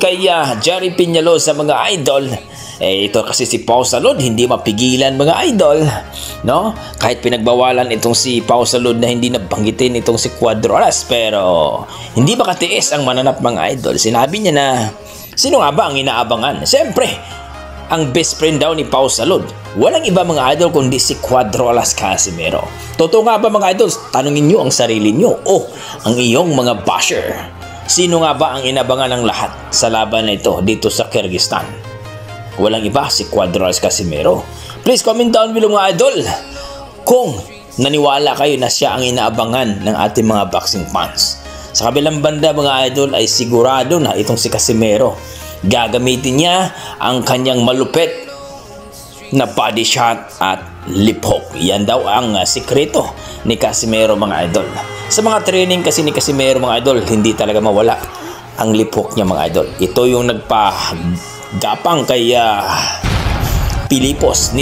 kay Jerry Peñalosa mga idol. Ito kasi si Pau Salud, hindi mapigilan mga idol, no? Kahit pinagbawalan itong si Pau Salud na hindi nabanggitin itong si Cuadro Alas, pero hindi makatiis ang mananap mga idol. Sinabi niya na, sino nga ba ang inaabangan? Siyempre, ang best friend daw ni Pau Salud. Walang iba mga idol kundi si Cuadro Alas Casimero. Totoo nga ba mga idol? Tanungin nyo ang sarili nyo o ang iyong mga basher. Sino nga ba ang inabangan ng lahat sa laban na ito dito sa Kyrgyzstan? Walang iba, si Cuadro Alas Casimero. Please comment down below mga idol kung naniwala kayo na siya ang inaabangan ng ating mga boxing fans. Sa kabilang banda mga idol ay sigurado na itong si Casimero gagamitin niya ang kanyang malupit na body shot at lip hook. Yan daw ang sikreto ni Casimero mga idol. Sa mga training kasi ni Casimero mga idol, hindi talaga mawala ang lip hook niya mga idol. Ito yung nagpagapang kay Pilipos